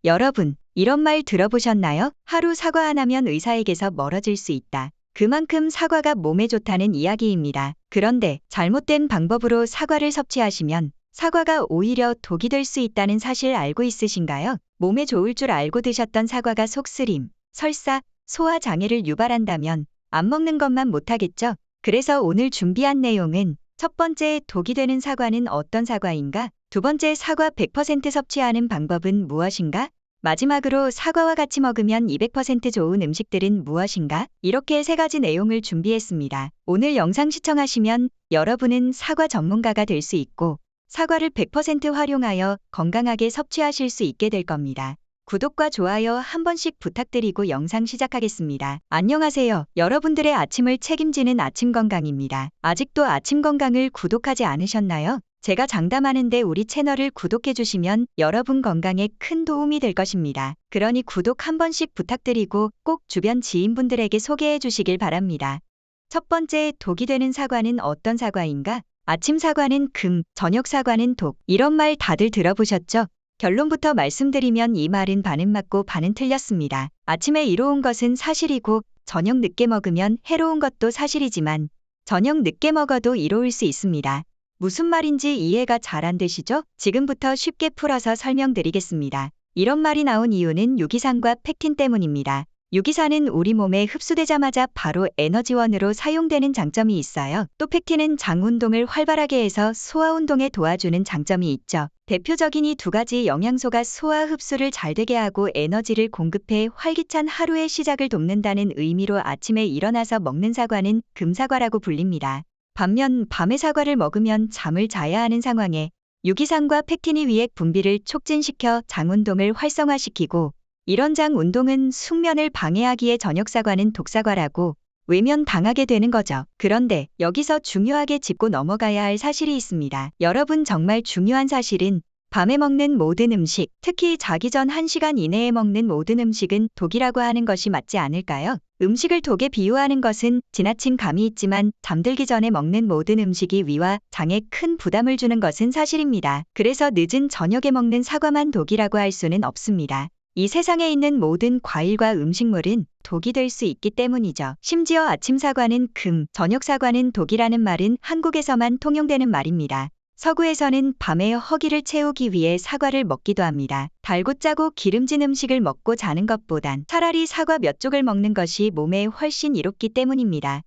여러분, 이런 말 들어보셨나요? 하루 사과 안 하면 의사에게서 멀어질 수 있다. 그만큼 사과가 몸에 좋다는 이야기입니다. 그런데 잘못된 방법으로 사과를 섭취하시면 사과가 오히려 독이 될 수 있다는 사실 알고 있으신가요? 몸에 좋을 줄 알고 드셨던 사과가 속쓰림, 설사, 소화 장애를 유발한다면 안 먹는 것만 못하겠죠? 그래서 오늘 준비한 내용은 첫 번째, 독이 되는 사과는 어떤 사과인가? 두 번째, 사과 100% 섭취하는 방법은 무엇인가? 마지막으로 사과와 같이 먹으면 200% 좋은 음식들은 무엇인가? 이렇게 세 가지 내용을 준비했습니다. 오늘 영상 시청하시면 여러분은 사과 전문가가 될 수 있고 사과를 100% 활용하여 건강하게 섭취하실 수 있게 될 겁니다. 구독과 좋아요 한 번씩 부탁드리고 영상 시작하겠습니다. 안녕하세요. 여러분들의 아침을 책임지는 아침 건강입니다. 아직도 아침 건강을 구독하지 않으셨나요? 제가 장담하는데 우리 채널을 구독해 주시면 여러분 건강에 큰 도움이 될 것입니다. 그러니 구독 한 번씩 부탁드리고 꼭 주변 지인분들에게 소개해 주시길 바랍니다. 첫 번째, 독이 되는 사과는 어떤 사과인가? 아침 사과는 금, 저녁 사과는 독. 이런 말 다들 들어보셨죠? 결론부터 말씀드리면 이 말은 반은 맞고 반은 틀렸습니다. 아침에 이로운 것은 사실이고 저녁 늦게 먹으면 해로운 것도 사실이지만 저녁 늦게 먹어도 이로울 수 있습니다. 무슨 말인지 이해가 잘 안 되시죠? 지금부터 쉽게 풀어서 설명드리겠습니다. 이런 말이 나온 이유는 유기산과 펙틴 때문입니다. 유기산은 우리 몸에 흡수되자마자 바로 에너지원으로 사용되는 장점이 있어요. 또 펙틴은 장 운동을 활발하게 해서 소화 운동에 도와주는 장점이 있죠. 대표적인 이 두 가지 영양소가 소화 흡수를 잘 되게 하고 에너지를 공급해 활기찬 하루의 시작을 돕는다는 의미로 아침에 일어나서 먹는 사과는 금사과라고 불립니다. 반면 밤에 사과를 먹으면 잠을 자야 하는 상황에 유기산과 펙틴이 위액 분비를 촉진시켜 장 운동을 활성화시키고 이런 장 운동은 숙면을 방해하기에 저녁 사과는 독사과라고 외면당하게 되는 거죠. 그런데 여기서 중요하게 짚고 넘어가야 할 사실이 있습니다. 여러분, 정말 중요한 사실은 밤에 먹는 모든 음식, 특히 자기 전 1시간 이내에 먹는 모든 음식은 독이라고 하는 것이 맞지 않을까요? 음식을 독에 비유하는 것은 지나친 감이 있지만 잠들기 전에 먹는 모든 음식이 위와 장에 큰 부담을 주는 것은 사실입니다. 그래서 늦은 저녁에 먹는 사과만 독이라고 할 수는 없습니다. 이 세상에 있는 모든 과일과 음식물은 독이 될 수 있기 때문이죠. 심지어 아침 사과는 금, 저녁 사과는 독이라는 말은 한국에서만 통용되는 말입니다. 서구에서는 밤에 허기를 채우기 위해 사과를 먹기도 합니다. 달고 짜고 기름진 음식을 먹고 자는 것보단 차라리 사과 몇 쪽을 먹는 것이 몸에 훨씬 이롭기 때문입니다.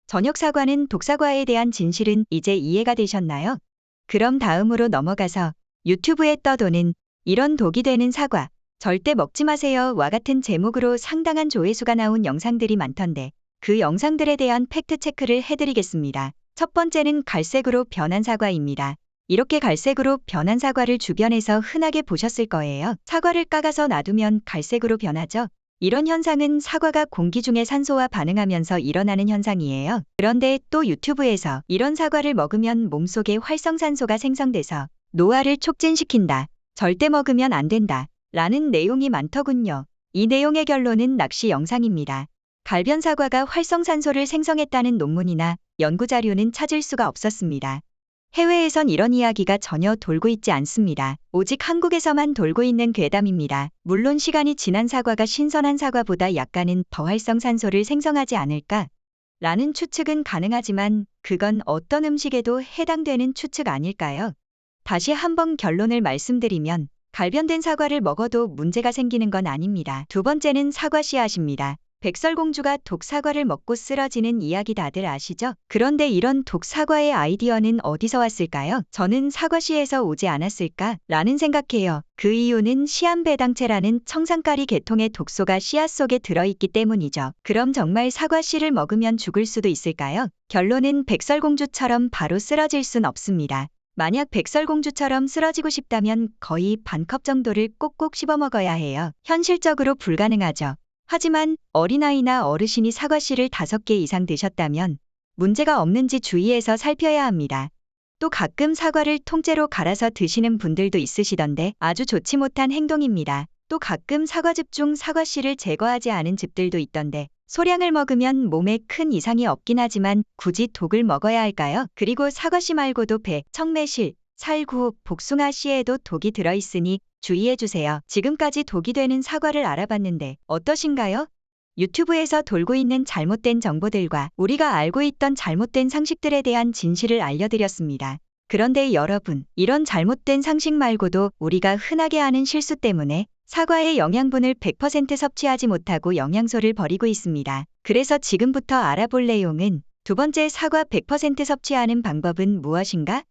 저녁 사과는 독사과에 대한 진실은 이제 이해가 되셨나요? 그럼 다음으로 넘어가서 유튜브에 떠도는 이런 독이 되는 사과 절대 먹지 마세요와 같은 제목으로 상당한 조회수가 나온 영상들이 많던데 그 영상들에 대한 팩트 체크를 해드리겠습니다. 첫 번째는 갈색으로 변한 사과입니다. 이렇게 갈색으로 변한 사과를 주변에서 흔하게 보셨을 거예요. 사과를 까가서 놔두면 갈색으로 변하죠. 이런 현상은 사과가 공기 중의 산소와 반응하면서 일어나는 현상이에요. 그런데 또 유튜브에서 이런 사과를 먹으면 몸속에 활성산소가 생성돼서 노화를 촉진시킨다. 절대 먹으면 안 된다. 라는 내용이 많더군요. 이 내용의 결론은 낚시 영상입니다. 갈변 사과가 활성산소를 생성했다는 논문이나 연구자료는 찾을 수가 없었습니다. 해외에선 이런 이야기가 전혀 돌고 있지 않습니다. 오직 한국에서만 돌고 있는 괴담입니다. 물론 시간이 지난 사과가 신선한 사과보다 약간은 더 활성산소를 생성하지 않을까? 라는 추측은 가능하지만 그건 어떤 음식에도 해당되는 추측 아닐까요? 다시 한번 결론을 말씀드리면 갈변된 사과를 먹어도 문제가 생기는 건 아닙니다. 두 번째는 사과 씨앗입니다. 백설공주가 독사과를 먹고 쓰러지는 이야기 다들 아시죠? 그런데 이런 독사과의 아이디어는 어디서 왔을까요? 저는 사과씨에서 오지 않았을까? 라는 생각해요. 그 이유는 시안배당체라는 청산가리 계통의 독소가 씨앗 속에 들어있기 때문이죠. 그럼 정말 사과씨를 먹으면 죽을 수도 있을까요? 결론은 백설공주처럼 바로 쓰러질 순 없습니다. 만약 백설공주처럼 쓰러지고 싶다면 거의 반컵 정도를 꼭꼭 씹어 먹어야 해요. 현실적으로 불가능하죠. 하지만 어린아이나 어르신이 사과씨를 5개 이상 드셨다면 문제가 없는지 주의해서 살펴야 합니다. 또 가끔 사과를 통째로 갈아서 드시는 분들도 있으시던데 아주 좋지 못한 행동입니다. 또 가끔 사과즙 중 사과씨를 제거하지 않은 즙들도 있던데 소량을 먹으면 몸에 큰 이상이 없긴 하지만 굳이 독을 먹어야 할까요? 그리고 사과씨 말고도 배, 청매실, 살구, 복숭아 씨에도 독이 들어있으니 주의해주세요. 지금까지 독이 되는 사과를 알아봤는데 어떠신가요? 유튜브에서 돌고 있는 잘못된 정보들과 우리가 알고 있던 잘못된 상식들에 대한 진실을 알려드렸습니다. 그런데 여러분, 이런 잘못된 상식 말고도 우리가 흔하게 하는 실수 때문에 사과의 영양분을 100% 섭취하지 못하고 영양소를 버리고 있습니다. 그래서 지금부터 알아볼 내용은 두 번째, 사과 100% 섭취하는 방법은 무엇인가?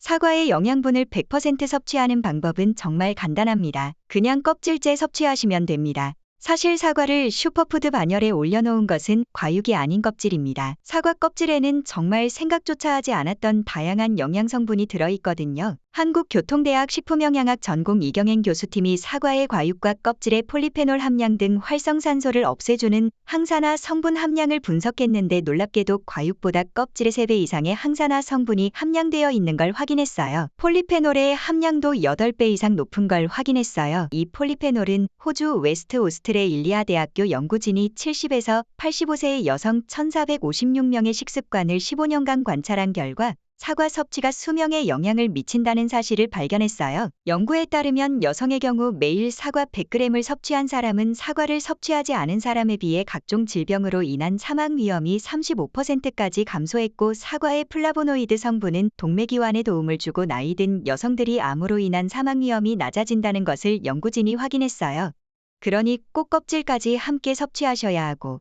사과의 영양분을 100% 섭취하는 방법은 정말 간단합니다. 그냥 껍질째 섭취하시면 됩니다. 사실 사과를 슈퍼푸드 반열에 올려놓은 것은 과육이 아닌 껍질입니다. 사과 껍질에는 정말 생각조차 하지 않았던 다양한 영양 성분이 들어있거든요. 한국교통대학 식품영양학 전공 이경행 교수팀이 사과의 과육과 껍질의 폴리페놀 함량 등 활성산소를 없애주는 항산화 성분 함량을 분석했는데 놀랍게도 과육보다 껍질의 3배 이상의 항산화 성분이 함량되어 있는 걸 확인했어요. 폴리페놀의 함량도 8배 이상 높은 걸 확인했어요. 이 폴리페놀은 호주 웨스트 오스트레일리아 대학교 연구진이 70에서 85세의 여성 1,456명의 식습관을 15년간 관찰한 결과 사과 섭취가 수명에 영향을 미친다는 사실을 발견했어요. 연구에 따르면 여성의 경우 매일 사과 100g을 섭취한 사람은 사과를 섭취하지 않은 사람에 비해 각종 질병으로 인한 사망 위험이 35%까지 감소했고, 사과의 플라보노이드 성분은 동맥이완에 도움을 주고 나이 든 여성들이 암으로 인한 사망 위험이 낮아진다는 것을 연구진이 확인했어요. 그러니 꼭 껍질까지 함께 섭취하셔야 하고,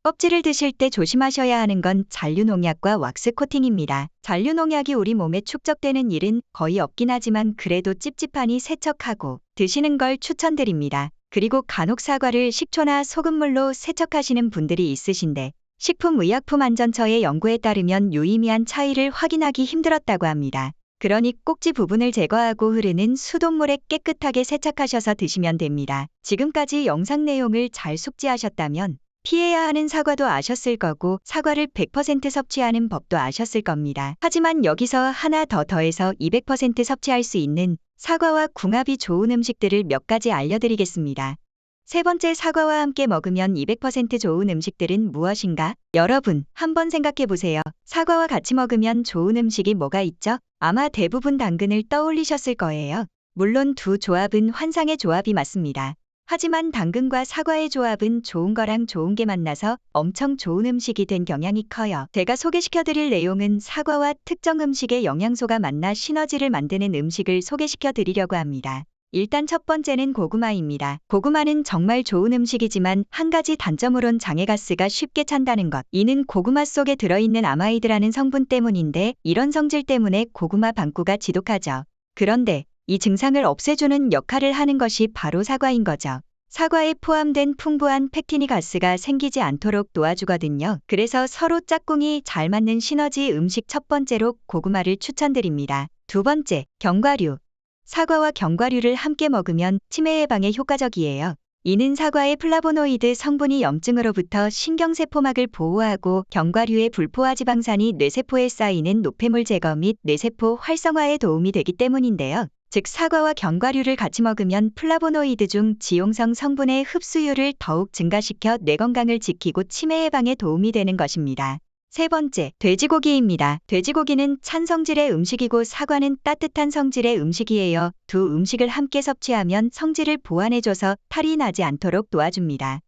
껍질을 드실 때 조심하셔야 하는 건 잔류농약과 왁스 코팅입니다. 잔류농약이 우리 몸에 축적되는 일은 거의 없긴 하지만 그래도 찝찝하니 세척하고 드시는 걸 추천드립니다. 그리고 간혹 사과를 식초나 소금물로 세척하시는 분들이 있으신데 식품의약품안전처의 연구에 따르면 유의미한 차이를 확인하기 힘들었다고 합니다. 그러니 꼭지 부분을 제거하고 흐르는 수돗물에 깨끗하게 세척하셔서 드시면 됩니다. 지금까지 영상 내용을 잘 숙지하셨다면 피해야 하는 사과도 아셨을 거고 사과를 100% 섭취하는 법도 아셨을 겁니다. 하지만 여기서 하나 더 더해서 200% 섭취할 수 있는 사과와 궁합이 좋은 음식들을 몇 가지 알려드리겠습니다. 세 번째, 사과와 함께 먹으면 200% 좋은 음식들은 무엇인가? 여러분, 한번 생각해 보세요. 사과와 같이 먹으면 좋은 음식이 뭐가 있죠? 아마 대부분 당근을 떠올리셨을 거예요. 물론 두 조합은 환상의 조합이 맞습니다. 하지만 당근과 사과의 조합은 좋은 거랑 좋은 게 만나서 엄청 좋은 음식이 된 경향이 커요. 제가 소개시켜드릴 내용은 사과와 특정 음식의 영양소가 만나 시너지를 만드는 음식을 소개시켜드리려고 합니다. 일단 첫 번째는 고구마입니다. 고구마는 정말 좋은 음식이지만 한 가지 단점으론 장애가스가 쉽게 찬다는 것. 이는 고구마 속에 들어있는 아마이드라는 성분 때문인데 이런 성질 때문에 고구마 방구가 지독하죠. 그런데 이 증상을 없애주는 역할을 하는 것이 바로 사과인 거죠. 사과에 포함된 풍부한 펙틴이 가스가 생기지 않도록 도와주거든요. 그래서 서로 짝꿍이 잘 맞는 시너지 음식, 첫 번째로 고구마를 추천드립니다. 두 번째, 견과류. 사과와 견과류를 함께 먹으면 치매 예방에 효과적이에요. 이는 사과의 플라보노이드 성분이 염증으로부터 신경세포막을 보호하고 견과류의 불포화지방산이 뇌세포에 쌓이는 노폐물 제거 및 뇌세포 활성화에 도움이 되기 때문인데요. 즉 사과와 견과류를 같이 먹으면 플라보노이드 중 지용성 성분의 흡수율을 더욱 증가시켜 뇌 건강을 지키고 치매 예방에 도움이 되는 것입니다. 세 번째, 돼지고기입니다. 돼지고기는 찬 성질의 음식이고 사과는 따뜻한 성질의 음식이에요. 두 음식을 함께 섭취하면 성질을 보완해줘서 탈이 나지 않도록 도와줍니다.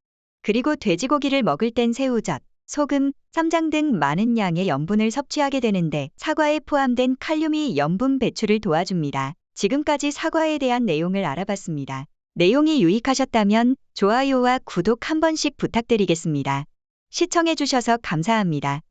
그리고 돼지고기를 먹을 땐 새우젓, 소금, 쌈장 등 많은 양의 염분을 섭취하게 되는데 사과에 포함된 칼륨이 염분 배출을 도와줍니다. 지금까지 사과에 대한 내용을 알아봤습니다. 내용이 유익하셨다면 좋아요와 구독 한 번씩 부탁드리겠습니다. 시청해주셔서 감사합니다.